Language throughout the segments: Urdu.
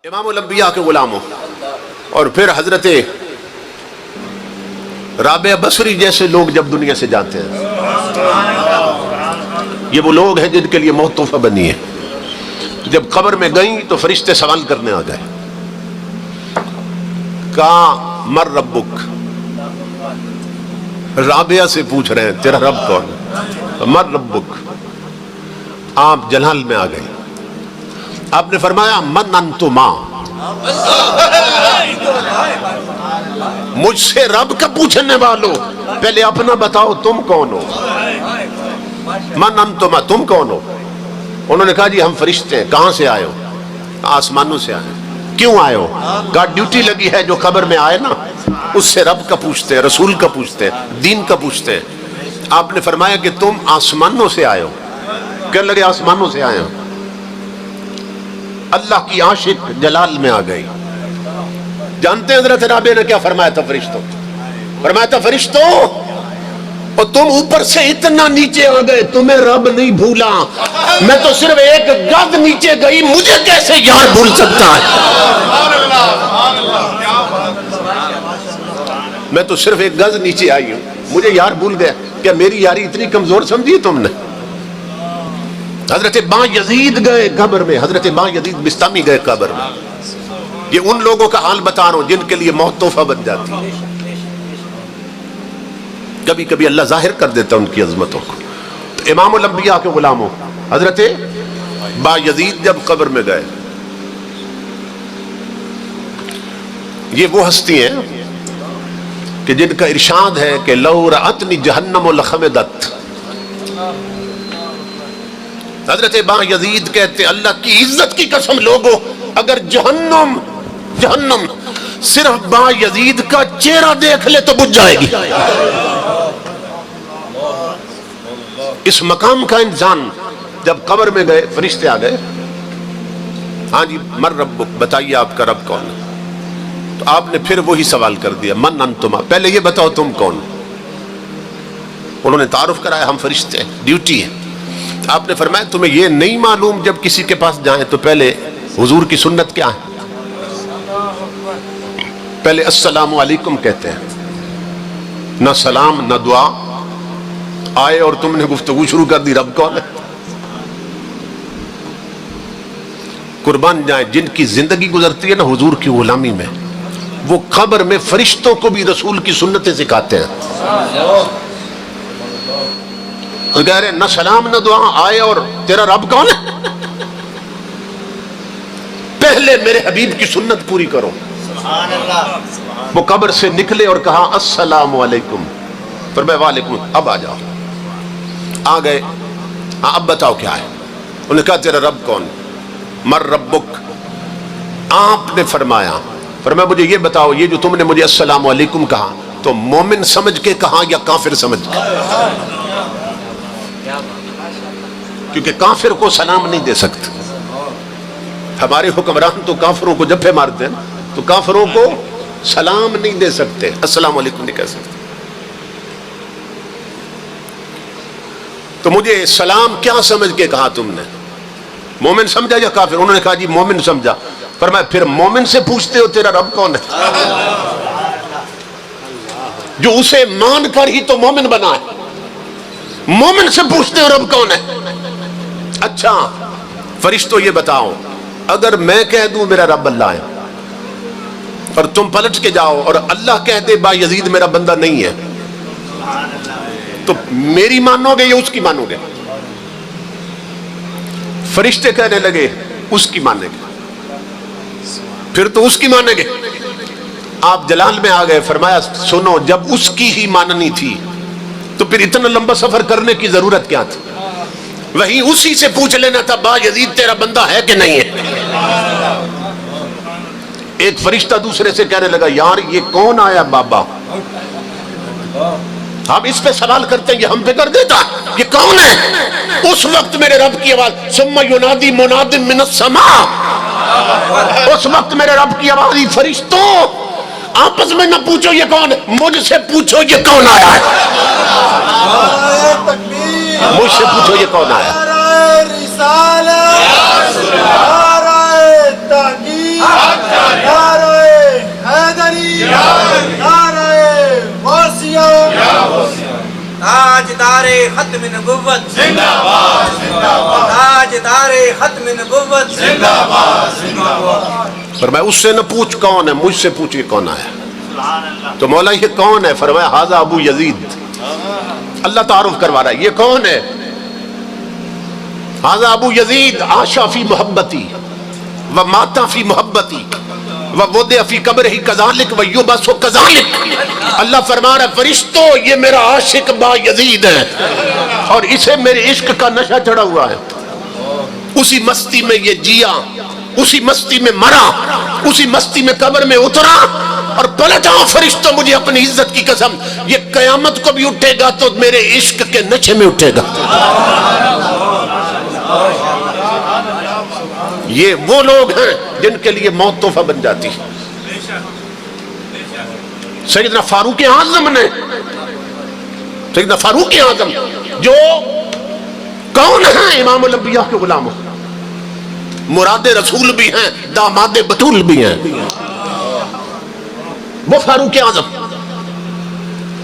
امام الانبیاء کے غلاموں اور پھر حضرت رابعہ بصری جیسے لوگ جب دنیا سے جاتے ہیں، یہ وہ لوگ ہیں جن کے لیے موت تحفہ بنی ہے. جب قبر میں گئیں تو فرشتے سوال کرنے آ گئے، کہا مر ربک، رابعہ سے پوچھ رہے ہیں تیرا رب کون ہے؟ مر ربک. آپ جلال میں آ گئے، آپ نے فرمایا من انتما، مجھ سے رب کا پوچھنے والوں پہلے اپنا بتاؤ تم کون ہو. من انتما، تم کون ہو؟ انہوں نے کہا جی ہم فرشتے ہیں. کہاں سے آئے ہو؟ آسمانوں سے آئے. کیوں آئے ہو؟ کہا ڈیوٹی لگی ہے، جو قبر میں آئے نا اس سے رب کا پوچھتے ہیں، رسول کا پوچھتے ہیں، دین کا پوچھتے ہیں. آپ نے فرمایا کہ تم آسمانوں سے آئے ہو. کہنے لگے آسمانوں سے آئے ہو. اللہ کی عاشق جلال میں آ گئی. جانتے ہیں حضرت رابعہ نے کیا فرمایا تھا فرشتوں؟ فرمایا تھا فرشتوں اور تم اوپر سے اتنا نیچے آ گئے، تمہیں رب نہیں بھولا، میں تو صرف ایک گز نیچے گئی، مجھے کیسے یار بھول سکتا ہے؟ میں تو صرف ایک گز نیچے آئی ہوں، مجھے یار بھول گیا. کیا میری یاری اتنی کمزور سمجھی تم نے؟ حضرت با یزید گئے قبر میں، حضرت با یزید بستامی گئے قبر میں. یہ ان لوگوں کا حال بتا رہا ہوں جن کے لیے موت تحفہ بن جاتی ہے. کبھی کبھی اللہ ظاہر کر دیتا ہے ان کی عظمتوں کو. تو امام الانبیاء کے غلاموں حضرت با یزید جب قبر میں گئے، یہ وہ ہستی ہیں کہ جن کا ارشاد ہے کہ لو رأتنی جہنم لخمدت. حضرت با یزید کہتے اللہ کی عزت کی قسم لوگوں، اگر جہنم صرف با یزید کا چہرہ دیکھ لے تو بجھ جائے گی. اس مقام کا انسان جب قبر میں گئے، فرشتے آ گئے، ہاں جی مر ربک، بتائیے آپ کا رب کون ہے؟ تو آپ نے پھر وہی سوال کر دیا من انتما، پہلے یہ بتاؤ تم کون. انہوں نے تعارف کرایا ہم فرشتے ہیں، ڈیوٹی ہے. آپ نے فرمایا تمہیں یہ نہیں معلوم جب کسی کے پاس جائیں تو پہلے حضور کی سنت کیا ہے؟ پہلے السلام علیکم کہتے ہیں، نہ سلام نہ دعا. آئے اور تم نے گفتگو شروع کر دی رب کون ہے؟ قربان جائیں جن کی زندگی گزرتی ہے نا حضور کی غلامی میں، وہ قبر میں فرشتوں کو بھی رسول کی سنتیں سکھاتے ہیں. وہ کہہ رہے نہ سلام نہ دعا، آئے اور تیرا رب کون ہے؟ پہلے میرے حبیب کی سنت پوری کرو. وہ قبر سے نکلے اور کہا السلام علیکم. فرمایا وعلیکم. اب آ جاؤ. آ گئے. ہاں اب بتاؤ کیا ہے؟ انہوں نے کہا تیرا رب کون؟ مر ربک. آپ نے فرمایا مجھے یہ بتاؤ، یہ جو تم نے مجھے السلام علیکم کہا تو مومن سمجھ کے کہا یا کافر سمجھ کے؟ کیونکہ کافر کو سلام نہیں دے سکتے. ہمارے حکمران تو کافروں کو جبھے مارتے ہیں تو کافروں کو سلام نہیں دے سکتے، السلام علیکم نہیں کہہ سکتے. تو مجھے سلام کیا سمجھ کے کہا تم نے؟ مومن سمجھا یا کافر؟ انہوں نے کہا جی مومن سمجھا. فرمایا پھر مومن سے پوچھتے ہو تیرا رب کون ہے؟ جو اسے مان کر ہی تو مومن بنا ہے. مومن سے پوچھتے ہو رب کون ہے؟ اچھا فرشتوں یہ بتاؤ، اگر میں کہہ دوں میرا رب اللہ ہے اور تم پلٹ کے جاؤ اور اللہ کہہ دے با یزید میرا بندہ نہیں ہے، تو میری مانو گے یا اس کی مانو گے؟ فرشتے کہنے لگے اس کی مانیں گے. پھر تو اس کی مانیں گے. آپ جلال میں آ گئے، فرمایا سنو جب اس کی ہی ماننی تھی تو پھر اتنا لمبا سفر کرنے کی ضرورت کیا تھی؟ وہیں اسی سے پوچھ لینا تھا با یزید تیرا بندہ ہے کہ نہیں ہے. ایک فرشتہ دوسرے سے کہنے لگا یار یہ کون آیا بابا، ہم اس پہ سوال کرتے ہیں یہ ہم پہ کر دیتا، یہ کون ہے؟ اس وقت میرے رب کی آواز ثم ینادی مناد من السماء. اس وقت میرے رب کی آواز فرشتوں آپس میں نہ پوچھو یہ کون ہے، مجھ سے پوچھو یہ کون آیا ہے. مجھ سے پوچھو یہ کون آیا. تاجدار ختم نبوت زندہ باد زندہ باد، تاجدار ختم نبوت زندہ باد زندہ باد۔ فرمایا اس سے نہ پوچھ کون ہے، مجھ سے پوچھ یہ کون آیا۔ تو مولا یہ کون ہے؟ فرمایا ھذا ابو یزید۔ اللہ تعارف کروا رہا ہے، یہ کون ہے؟ ھذا ابو یزید عاشا فی محبتی ومات فی محبتی ووضع فی قبرہ کذالک ویبعث کذالک۔ اللہ فرما رہا ہے فرشتوں یہ میرا عاشق با یزید ہے اور اسے میرے عشق کا نشہ چڑھا ہوا ہے۔ اسی مستی میں یہ جیا، اسی مستی میں مرا، اسی مستی میں قبر میں اترا اور پلٹا۔ فرشتوں مجھے اپنی عزت کی قسم یہ قیامت کو بھی اٹھے گا تو میرے عشق کے نشے میں اٹھے گا۔ یہ وہ لوگ ہیں جن کے لیے موت تحفہ بن جاتی ہے۔ سیدنا فاروق اعظم نے، سیدنا فاروق اعظم جو کون ہیں؟ امام الانبیاء کے غلام، مراد رسول بھی ہیں، داماد بطول بھی ہیں۔ وہ فاروق اعظم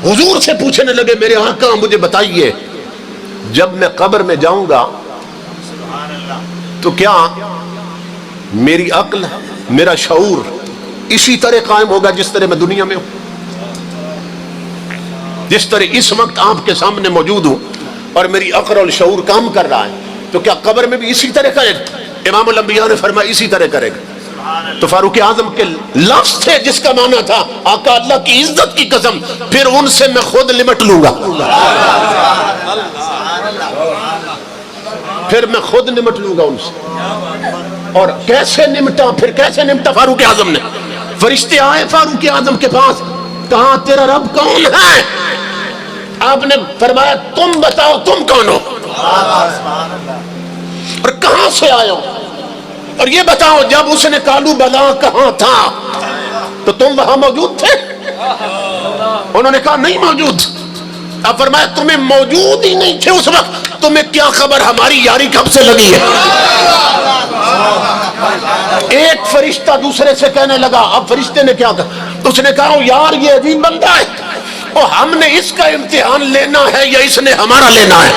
حضور سے پوچھنے لگے میرے آقا مجھے بتائیے جب میں قبر میں جاؤں گا تو کیا میری عقل، میرا شعور اسی طرح قائم ہوگا جس طرح میں دنیا میں ہوں؟ جس طرح اس وقت آپ کے سامنے موجود ہوں اور میری عقل اور شعور کام کر رہا ہے تو کیا قبر میں بھی اسی طرح کرے گا؟ امام الانبیاء نے فرمایا اسی طرح کرے گا۔ تو فاروق اعظم کے لفظ تھے جس کا معنی تھا آقا اللہ کی عزت کی قسم پھر ان سے میں خود نمٹ لوں گا، پھر میں خود نمٹ لوں گا ان سے۔ اور کیسے نمٹا؟ پھر کیسے نمٹا فاروق اعظم نے؟ فرشتے آئے فاروق اعظم کے پاس، کہا تیرا رب کون ہے؟ آپ نے فرمایا تم بتاؤ تم کون ہو اور کہاں سے آئے ہو، اور یہ بتاؤ جب اس نے کالو بلا کہاں تھا تو تم وہاں موجود تھے؟ انہوں نے کہا نہیں موجود۔ اب فرمایا تمہیں موجود ہی نہیں تھے اس وقت، تمہیں کیا خبر ہماری یاری کب سے لگی ہے؟ ایک فرشتہ دوسرے سے کہنے لگا، اب فرشتے نے کیا کہا؟ اس نے کہا یار یہ عجیب بندہ ہے، اور ہم نے اس کا امتحان لینا ہے یا اس نے ہمارا لینا ہے؟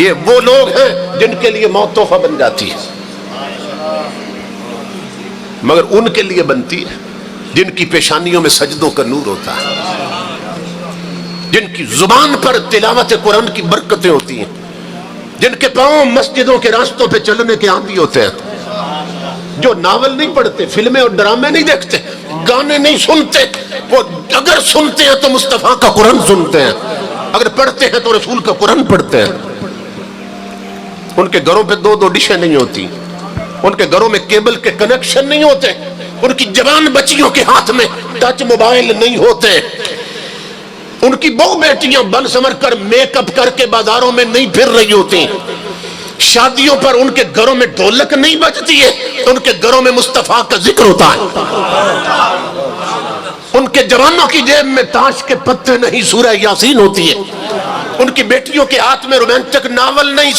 یہ وہ لوگ ہیں جن کے لیے موت تحفہ بن جاتی ہے، مگر ان کے لیے بنتی ہے جن کی پیشانیوں میں سجدوں کا نور ہوتا ہے، جن کی زبان پر تلاوت قرآن کی برکتیں ہوتی ہیں، جن کے پاؤں مسجدوں کے راستوں پہ چلنے کے عادی ہوتے ہیں، جو ناول نہیں پڑھتے، فلمیں اور ڈرامے نہیں دیکھتے، گانے نہیں سنتے، وہ اگر سنتے ہیں تو مصطفیٰ کا قرآن سنتے ہیں، اگر پڑھتے ہیں تو رسول کا قرآن پڑھتے ہیں۔ ان کے گھروں پہ دو ڈشیں نہیں ہوتی، ان کے گھروں میں کیبل کے کنیکشن نہیں ہوتے، ان کی جوان بچیوں کے ہاتھ میں ٹچ موبائل نہیں ہوتے، ان کی بہو بیٹیاں بن سمر کر میک اپ کر کے بازاروں میں نہیں پھر رہی ہوتی، شادیوں پر ان کے گھروں میں ڈھولک نہیں بجتی ہے، ان کے گھروں میں مصطفیٰ کا ذکر ہوتا ہے، ان کے جوانوں کی جیب میں تاش کے پتے نہیں سورہ یاسین ہوتی ہے، ان کی بیٹیوں کے ہاتھ میں رومانٹک ناول نہیں